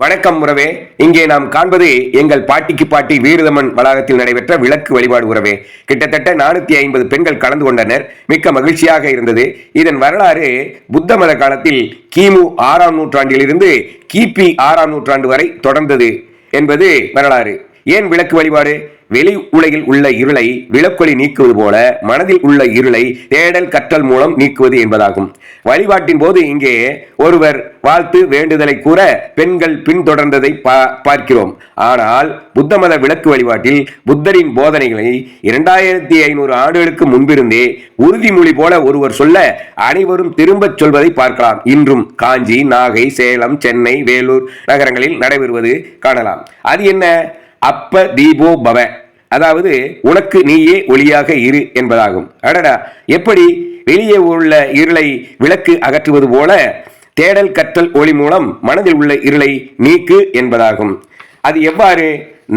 வணக்கம் உறவே. இங்கே நாம் காண்பது எங்கள் பாட்டிக்கு பாட்டி வீரதமன் வளாகத்தில் நடைபெற்ற விளக்கு வழிபாடு உறவே. கிட்டத்தட்ட 450 பெண்கள் கலந்து கொண்டனர். மிக்க மகிழ்ச்சியாக இருந்தது. இதன் வரலாறு புத்த மத காலத்தில் கிமு 6ஆம் நூற்றாண்டிலிருந்து கிபி 6ஆம் நூற்றாண்டு வரை தொடர்ந்தது என்பது வரலாறு. ஏன் விளக்கு வழிபாடு? வெளி உலகில் உள்ள இருளை விளக்கொளி நீக்குவது போல மனதில் உள்ள இருளை தேடல் கற்றல் மூலம் நீக்குவது என்பதாகும். வழிபாட்டின் போது இங்கே ஒருவர் வாழ்த்து வேண்டுதலை கூற பெண்கள் பின்தொடர்ந்ததை பார்க்கிறோம். ஆனால் புத்த மத விளக்கு வழிபாட்டில் புத்தரின் போதனைகளை 2500 ஆண்டுகளுக்கு முன்பிருந்தே உறுதிமொழி போல ஒருவர் சொல்ல அனைவரும் திரும்ப சொல்வதை பார்க்கலாம். இன்றும் காஞ்சி, நாகை, சேலம், சென்னை, வேலூர் நகரங்களில் நடைபெறுவது காணலாம். அது என்ன? அப்ப தீபோ பவ, அதாவது உனக்கு நீயே ஒளியாக இரு என்பதாகும். அடடா, எப்படி வெளியே உள்ள இருளை விளக்கு அகற்றுவது போல தேடல் கற்றல் ஒளி மூலம் மனதில் உள்ள இருளை நீக்கு என்பதாகும். அது எவ்வாறு?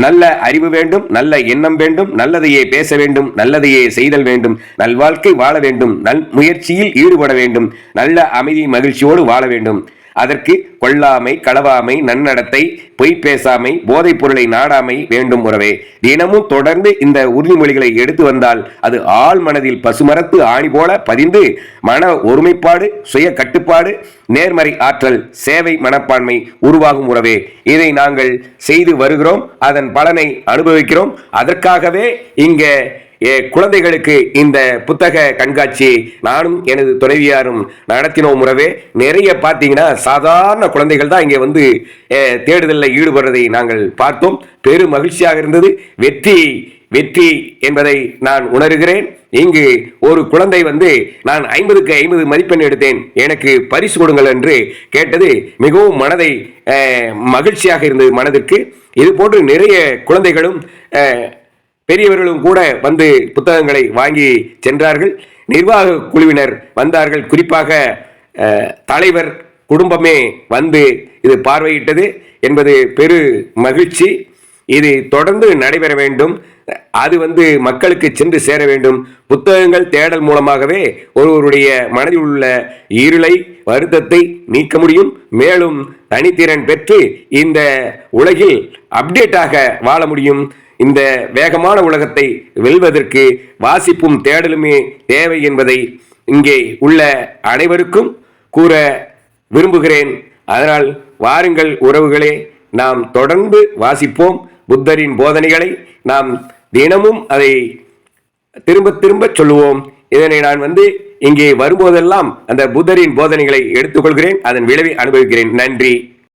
நல்ல அறிவு வேண்டும், நல்ல எண்ணம் வேண்டும், நல்லதையே பேச வேண்டும், நல்லதையே செய்தல் வேண்டும், நல்வாழ்க்கை வாழ வேண்டும், நல் முயற்சியில் ஈடுபட வேண்டும், நல்ல அமைதி மகிழ்ச்சியோடு வாழ வேண்டும். அதற்கு கொல்லாமை, களவாமை, நன்னடத்தை, பொய் பேசாமை, போதைப் பொருளை நாடாமை வேண்டும் உறவே. தினமும் தொடர்ந்து இந்த உறுதிமொழிகளை எடுத்து வந்தால் அது ஆள் மனதில் பசுமரத்து ஆணி போல பதிந்து மன ஒருமைப்பாடு, சுய கட்டுப்பாடு, நேர்மறை ஆற்றல், சேவை மனப்பான்மை உருவாகும் உறவே. இதை நாங்கள் செய்து வருகிறோம், அதன் பலனை அனுபவிக்கிறோம். அதற்காகவே இங்கே குழந்தைகளுக்கு இந்த புத்தக கண்காட்சி நானும் எனது துணைவியாரும் நடத்தினோம் உறவே. நிறைய பார்த்தீங்கன்னா சாதாரண குழந்தைகள் தான் இங்கே வந்து தேடுதலில் ஈடுபடுறதை நாங்கள் பார்த்தோம். பெரும் மகிழ்ச்சியாக இருந்தது. வெற்றி என்பதை நான் உணர்கிறேன். இங்கு ஒரு குழந்தை வந்து நான் 50க்கு 50 மதிப்பெண் எடுத்தேன், எனக்கு பரிசு கொடுங்கள் என்று கேட்டது மிகவும் மனதை மகிழ்ச்சியாக இருந்தது மனதிற்கு. இது போன்று நிறைய குழந்தைகளும் பெரியவர்களும் கூட வந்து புத்தகங்களை வாங்கி சென்றார்கள். நிர்வாக குழுவினர் வந்தார்கள். குறிப்பாக தலைவர் குடும்பமே வந்து இது பார்வையிட்டது என்பது பெரு மகிழ்ச்சி. இது தொடர்ந்து நடைபெற வேண்டும். அது வந்து மக்களுக்கு சென்று சேர வேண்டும். புத்தகங்கள் தேடல் மூலமாகவே ஒருவருடைய மனதில் உள்ள இருளை, வருத்தத்தை நீக்க முடியும். மேலும் தனித்திறன் பெற்று இந்த உலகில் அப்டேட்டாக வாழ முடியும். இந்த வேகமான உலகத்தை வெல்வதற்கு வாசிப்பும் தேடலுமே தேவை என்பதை இங்கே உள்ள அனைவருக்கும் கூற விரும்புகிறேன். அதனால் வாருங்கள் உறவுகளே, நாம் தொடர்ந்து வாசிப்போம். புத்தரின் போதனைகளை நாம் தினமும் அதை திரும்ப திரும்ப சொல்லுவோம். இதனை நான் வந்து இங்கே வரும்போதெல்லாம் அந்த புத்தரின் போதனைகளை எடுத்துக்கொள்கிறேன், அதன் விளைவை அனுபவிக்கிறேன். நன்றி.